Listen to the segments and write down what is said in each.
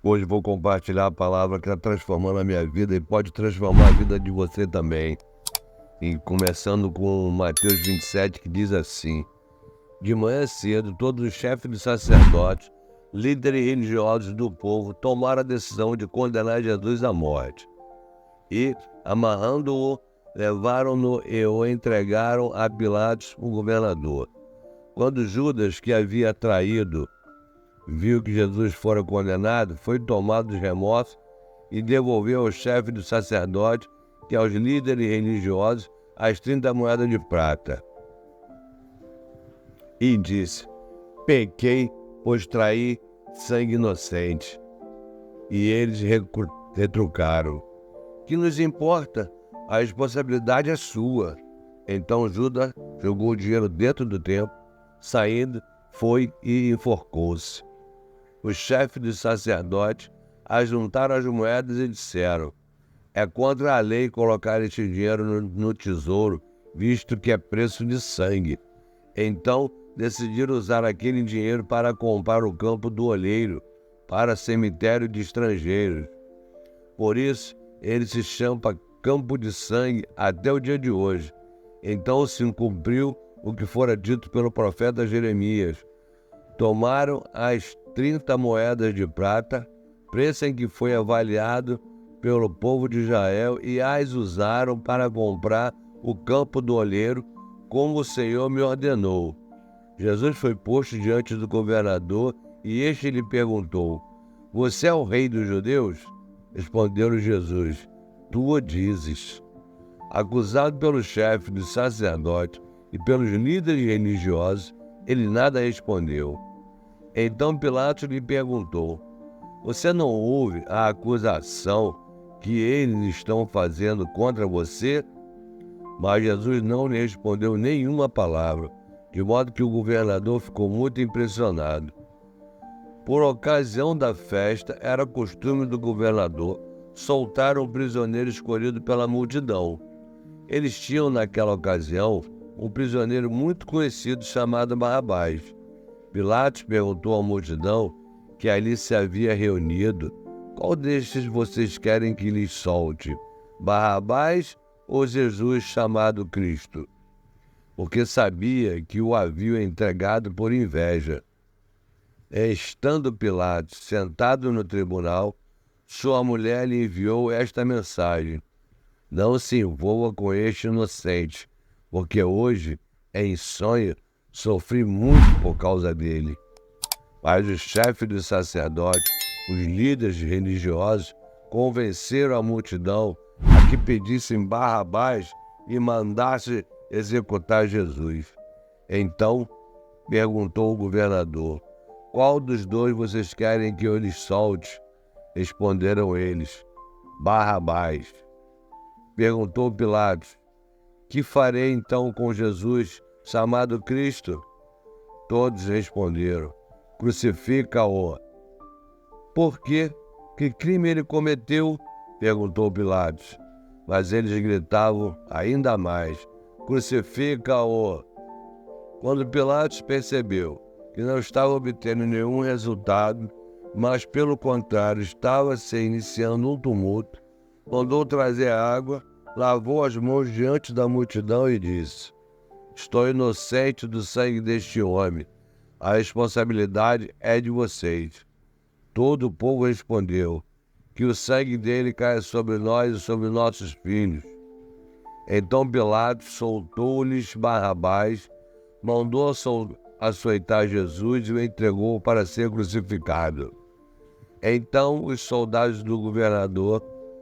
Hoje vou compartilhar a palavra que está transformando a minha vida e pode transformar a vida de você também. E começando com Mateus 27, que diz assim: De manhã cedo, todos os chefes de sacerdotes, líderes religiosos do povo, tomaram a decisão de condenar Jesus à morte. E, amarrando-o, levaram-no e o entregaram a Pilatos, o governador. Quando Judas, que havia traído, viu que Jesus fora condenado, foi tomado de remorso e devolveu ao chefe do sacerdote e aos líderes religiosos as 30 moedas de prata. E disse: Pequei, pois traí sangue inocente. E eles retrucaram: Que nos importa? A responsabilidade é sua. Então Judas jogou o dinheiro dentro do templo, saindo, foi e enforcou-se. Os chefes dos sacerdotes ajuntaram as moedas e disseram: É contra a lei colocar este dinheiro no tesouro, visto que é preço de sangue. Então decidiram usar aquele dinheiro para comprar o campo do olheiro, para cemitério de estrangeiros. Por isso, ele se chama Campo de Sangue até o dia de hoje. Então se cumpriu o que fora dito pelo profeta Jeremias. Tomaram as 30 moedas de prata, preço em que foi avaliado pelo povo de Israel, e as usaram para comprar o campo do olheiro, como o Senhor me ordenou. Jesus foi posto diante do governador e este lhe perguntou: Você é o rei dos judeus? Respondeu Jesus: Tu o dizes. Acusado pelo chefe dos sacerdotes e pelos líderes religiosos, ele nada respondeu. Então Pilatos lhe perguntou: Você não ouve a acusação que eles estão fazendo contra você? Mas Jesus não lhe respondeu nenhuma palavra, de modo que o governador ficou muito impressionado. Por ocasião da festa, era costume do governador soltar um prisioneiro escolhido pela multidão. Eles tinham, naquela ocasião, um prisioneiro muito conhecido chamado Barrabás. Pilatos perguntou à multidão que ali se havia reunido: Qual destes vocês querem que lhes solte? Barrabás ou Jesus chamado Cristo? Porque sabia que o haviam entregado por inveja. Estando Pilatos sentado no tribunal, sua mulher lhe enviou esta mensagem: Não se envolva com este inocente, porque hoje, em sonho, sofri muito por causa dele. Mas os chefes dos sacerdotes, os líderes religiosos, convenceram a multidão a que pedissem Barrabás e mandasse executar Jesus. Então perguntou o governador: Qual dos dois vocês querem que eu lhes solte? Responderam eles: Barrabás. Perguntou Pilatos: Que farei então com Jesus, chamado Cristo? Todos responderam: Crucifica-o. Por quê? Que crime ele cometeu? Perguntou Pilatos. Mas eles gritavam ainda mais: Crucifica-o. Quando Pilatos percebeu que não estava obtendo nenhum resultado, mas pelo contrário estava se iniciando um tumulto, mandou trazer água, lavou as mãos diante da multidão e disse: Estou inocente do sangue deste homem. A responsabilidade é de vocês. Todo o povo respondeu: Que o sangue dele caia sobre nós e sobre nossos filhos. Então Pilatos soltou-lhes Barrabás, mandou açoitar Jesus e o entregou para ser crucificado. Então os soldados do governador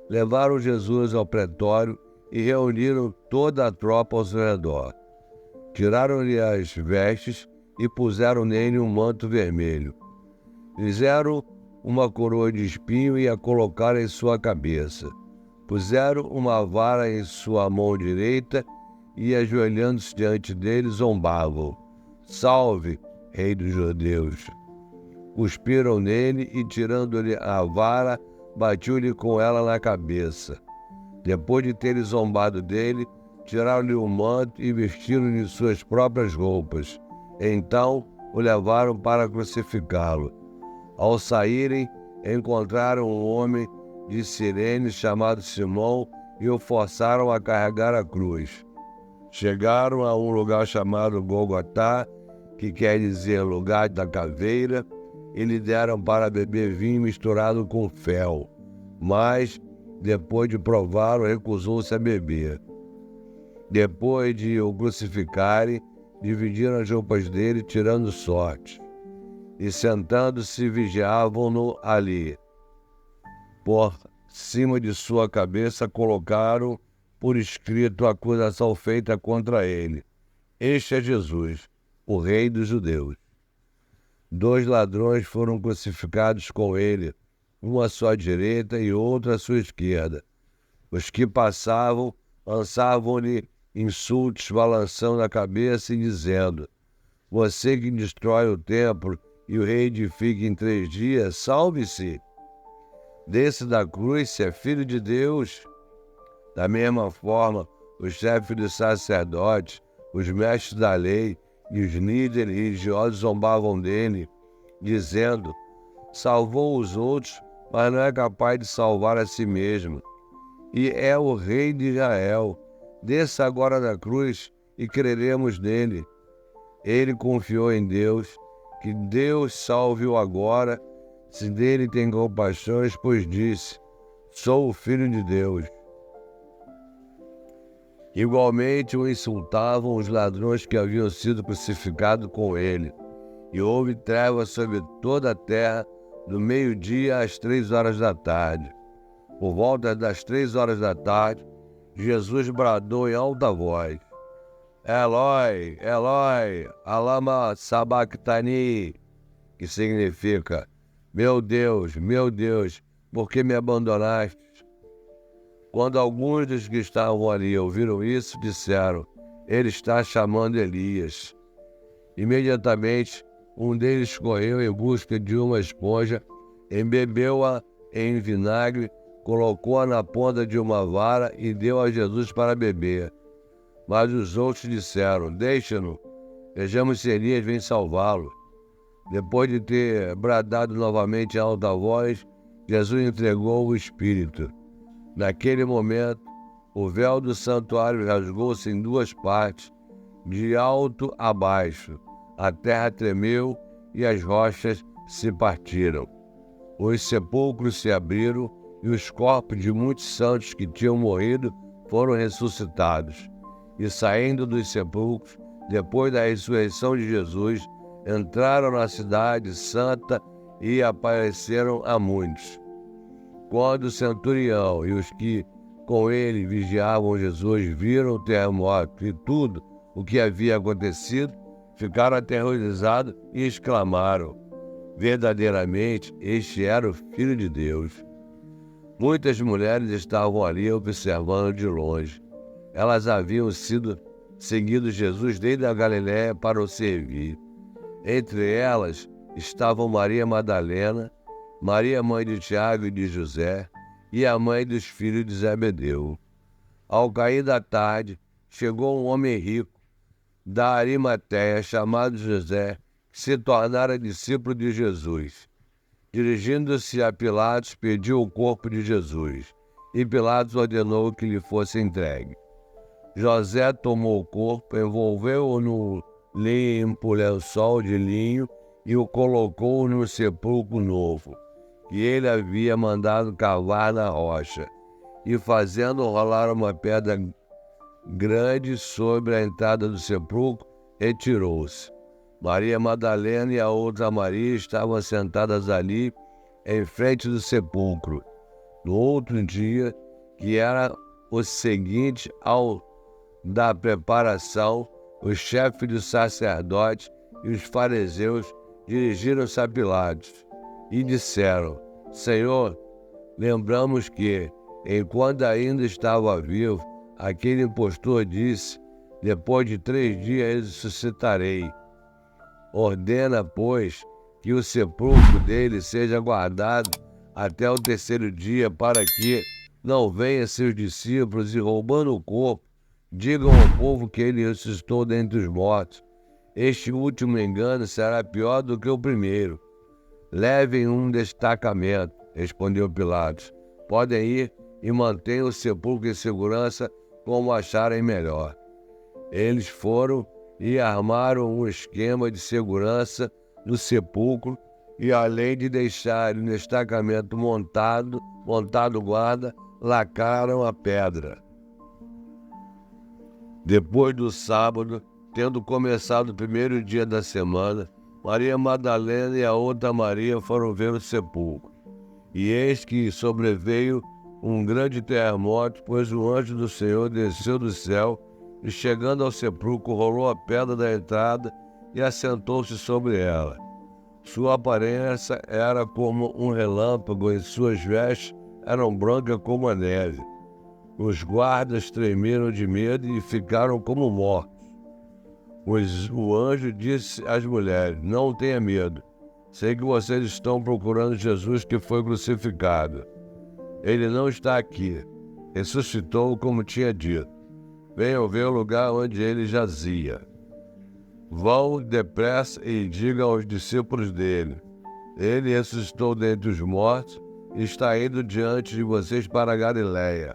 levaram Jesus ao pretório e reuniram toda a tropa ao seu redor. Tiraram-lhe as vestes e puseram nele um manto vermelho. Fizeram uma coroa de espinho e a colocaram em sua cabeça. Puseram uma vara em sua mão direita e, ajoelhando-se diante dele, zombavam: Salve, Rei dos Judeus! Cuspiram nele e, tirando-lhe a vara, batiam-lhe com ela na cabeça. Depois de terem zombado dele, tiraram-lhe o manto e vestiram-lhe suas próprias roupas. Então o levaram para crucificá-lo. Ao saírem, encontraram um homem de Cirene chamado Simão e o forçaram a carregar a cruz. Chegaram a um lugar chamado Golgotá, que quer dizer lugar da caveira, e lhe deram para beber vinho misturado com fel. Mas, depois de prová-lo, recusou-se a beber. Depois de o crucificarem, dividiram as roupas dele, tirando sorte. E sentando-se, vigiavam-no ali. Por cima de sua cabeça colocaram por escrito a acusação feita contra ele. Este é Jesus, o Rei dos Judeus. 2 ladrões foram crucificados com ele, um à sua direita e outro à sua esquerda. Os que passavam lançavam-lhe insultos, balançando a cabeça e dizendo: Você que destrói o templo e o reedifica em 3 dias, salve-se! Desce da cruz, se é filho de Deus. Da mesma forma, os chefes dos sacerdotes, os mestres da lei e os líderes religiosos zombavam dele, dizendo: Salvou os outros, mas não é capaz de salvar a si mesmo. E é o Rei de Israel. Desça agora da cruz e creremos nele. Ele confiou em Deus, que Deus salve-o agora, se dele tem compaixões, pois disse: Sou o Filho de Deus. Igualmente o insultavam os ladrões que haviam sido crucificados com ele. E houve trevas sobre toda a terra, do meio-dia às 3 horas da tarde. Por volta das 3 horas da tarde, Jesus bradou em alta voz: Eloi, Eloi, lama sabachthani, que significa: meu Deus, por que me abandonaste? Quando alguns dos que estavam ali ouviram isso, disseram: Ele está chamando Elias. Imediatamente, um deles correu em busca de uma esponja, embebeu-a em vinagre, colocou-a na ponta de uma vara e deu a Jesus para beber. Mas os outros disseram: Deixa-no, vejamos se Elias vem salvá-lo. Depois de ter bradado novamente em alta voz, Jesus entregou o Espírito. Naquele momento, o véu do santuário rasgou-se em 2 partes, de alto a baixo. A terra tremeu e as rochas se partiram. Os sepulcros se abriram e os corpos de muitos santos que tinham morrido foram ressuscitados. E saindo dos sepulcros, depois da ressurreição de Jesus, entraram na cidade santa e apareceram a muitos. Quando o centurião e os que com ele vigiavam Jesus viram o terremoto e tudo o que havia acontecido, ficaram aterrorizados e exclamaram: Verdadeiramente, este era o Filho de Deus. Muitas mulheres estavam ali observando de longe. Elas haviam seguido Jesus desde a Galiléia para o servir. Entre elas estavam Maria Madalena, Maria, mãe de Tiago e de José, e a mãe dos filhos de Zebedeu. Ao cair da tarde, chegou um homem rico, da Arimateia, chamado José, que se tornara discípulo de Jesus. Dirigindo-se a Pilatos, pediu o corpo de Jesus, e Pilatos ordenou que lhe fosse entregue. José tomou o corpo, envolveu-o no limpo lençol de linho e o colocou no sepulcro novo, que ele havia mandado cavar na rocha, e fazendo rolar uma pedra grande sobre a entrada do sepulcro, retirou-se. Maria Madalena e a outra Maria estavam sentadas ali, em frente do sepulcro. No outro dia, que era o seguinte ao da preparação, os chefes dos sacerdotes e os fariseus dirigiram-se a Pilatos e disseram: Senhor, lembramos que, enquanto ainda estava vivo, aquele impostor disse: depois de 3 dias ressuscitarei. Ordena, pois, que o sepulcro dele seja guardado até o 3º dia, para que não venham seus discípulos e, roubando o corpo, digam ao povo que ele ressuscitou dentre os mortos. Este último engano será pior do que o primeiro. Levem um destacamento, respondeu Pilatos. Podem ir e mantenham o sepulcro em segurança como acharem melhor. Eles foram e armaram um esquema de segurança no sepulcro e, além de deixarem o destacamento montado guarda, lacraram a pedra. Depois do sábado, tendo começado o primeiro dia da semana, Maria Madalena e a outra Maria foram ver o sepulcro. E eis que sobreveio um grande terremoto, pois o anjo do Senhor desceu do céu e, chegando ao sepulcro, rolou a pedra da entrada e assentou-se sobre ela. Sua aparência era como um relâmpago e suas vestes eram brancas como a neve. Os guardas tremeram de medo e ficaram como mortos. O anjo disse às mulheres: não tenha medo. Sei que vocês estão procurando Jesus que foi crucificado. Ele não está aqui. Ressuscitou como tinha dito. Venham ver o lugar onde ele jazia. Vão depressa e digam aos discípulos dele: ele ressuscitou dentre os mortos e está indo diante de vocês para a Galiléia.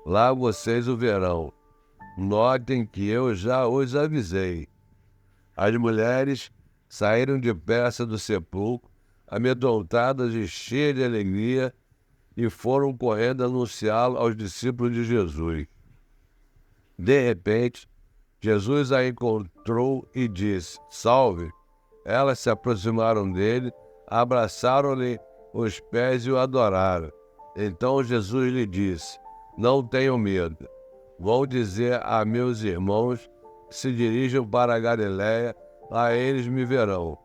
Lá vocês o verão. Notem que eu já os avisei. As mulheres saíram depressa do sepulcro, amedrontadas e cheias de alegria, e foram correndo anunciá-lo aos discípulos de Jesus. De repente, Jesus a encontrou e disse: salve! Elas se aproximaram dele, abraçaram-lhe os pés e o adoraram. Então Jesus lhe disse: não tenham medo. Vou dizer a meus irmãos que se dirijam para a Galiléia, lá eles me verão.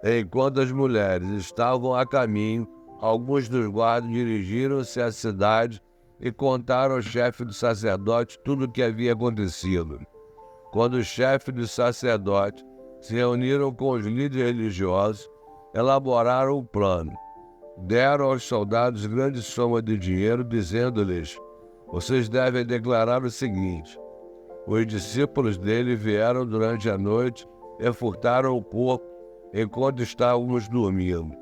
Enquanto as mulheres estavam a caminho, alguns dos guardas dirigiram-se à cidade e contaram ao chefe do sacerdote tudo o que havia acontecido. Quando os chefes dos sacerdotes se reuniram com os líderes religiosos, elaboraram um plano. Deram aos soldados grande soma de dinheiro, dizendo-lhes: vocês devem declarar o seguinte: os discípulos dele vieram durante a noite e furtaram o corpo enquanto estávamos dormindo.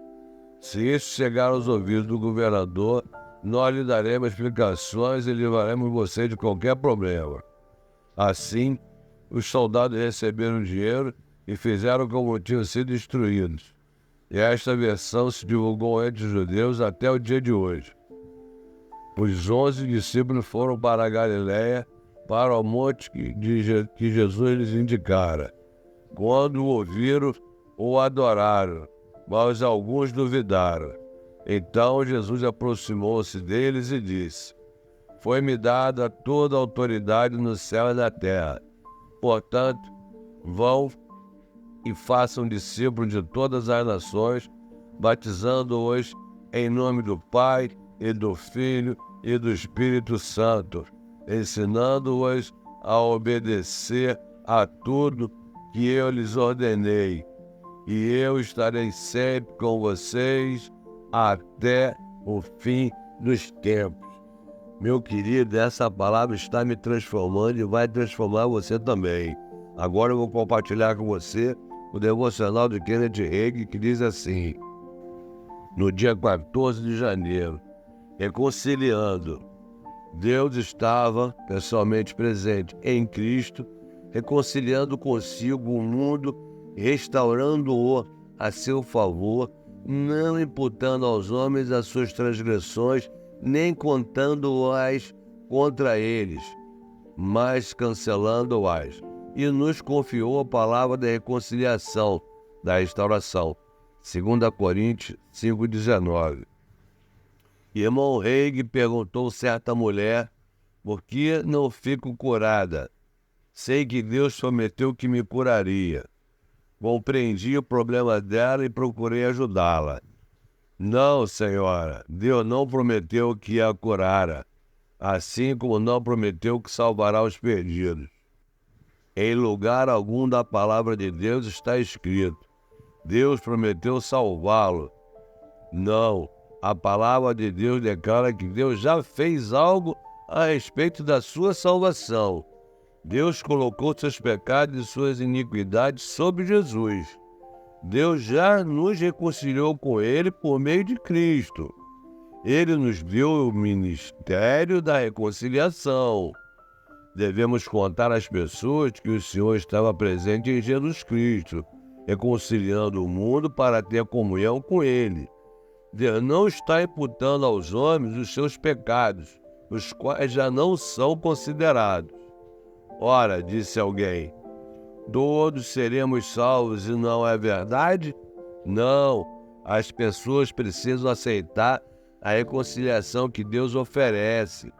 Se isso chegar aos ouvidos do governador, nós lhe daremos explicações e livraremos você de qualquer problema. Assim, os soldados receberam o dinheiro e fizeram como tinham sido instruídos. E esta versão se divulgou entre os judeus até o dia de hoje. Os 11 discípulos foram para a Galiléia, para o monte que Jesus lhes indicara. Quando o ouviram, o adoraram, mas alguns duvidaram. Então Jesus aproximou-se deles e disse: foi-me dada toda a autoridade no céu e na terra. Portanto, vão e façam discípulos de todas as nações, batizando-os em nome do Pai, e do Filho, e do Espírito Santo, ensinando-os a obedecer a tudo que eu lhes ordenei. E eu estarei sempre com vocês até o fim dos tempos. Meu querido, essa palavra está me transformando e vai transformar você também. Agora eu vou compartilhar com você o devocional de Kenneth Hagin, que diz assim: no dia 14 de janeiro, reconciliando. Deus estava pessoalmente presente em Cristo, reconciliando consigo o mundo, restaurando-o a seu favor, não imputando aos homens as suas transgressões, nem contando-as contra eles, mas cancelando-as. E nos confiou a palavra da reconciliação, da restauração. 2 Coríntios 5,19. Irmão Hagin perguntou certa mulher: por que não fico curada? Sei que Deus prometeu que me curaria. Compreendi o problema dela e procurei ajudá-la. Não, senhora, Deus não prometeu que a curara, assim como não prometeu que salvará os perdidos. Em lugar algum da palavra de Deus está escrito: Deus prometeu salvá-lo. Não, a palavra de Deus declara que Deus já fez algo a respeito da sua salvação. Deus colocou seus pecados e suas iniquidades sobre Jesus. Deus já nos reconciliou com Ele por meio de Cristo. Ele nos deu o ministério da reconciliação. Devemos contar às pessoas que o Senhor estava presente em Jesus Cristo, reconciliando o mundo para ter comunhão com Ele. Deus não está imputando aos homens os seus pecados, os quais já não são considerados. Ora, disse alguém, todos seremos salvos e não é verdade? Não, as pessoas precisam aceitar a reconciliação que Deus oferece.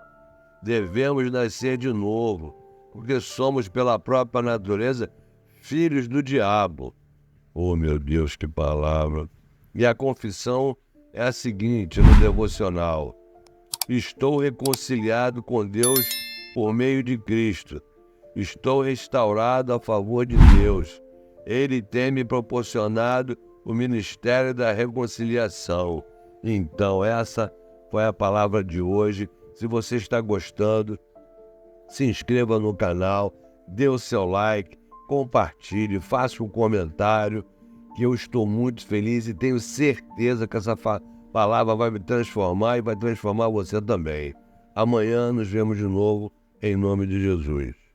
Devemos nascer de novo, porque somos pela própria natureza filhos do diabo. Oh, meu Deus, que palavra! E a confissão é a seguinte no devocional: estou reconciliado com Deus por meio de Cristo. Estou restaurado a favor de Deus. Ele tem me proporcionado o ministério da reconciliação. Então, essa foi a palavra de hoje. Se você está gostando, se inscreva no canal, dê o seu like, compartilhe, faça um comentário, que eu estou muito feliz e tenho certeza que essa palavra vai me transformar e vai transformar você também. Amanhã nos vemos de novo, em nome de Jesus.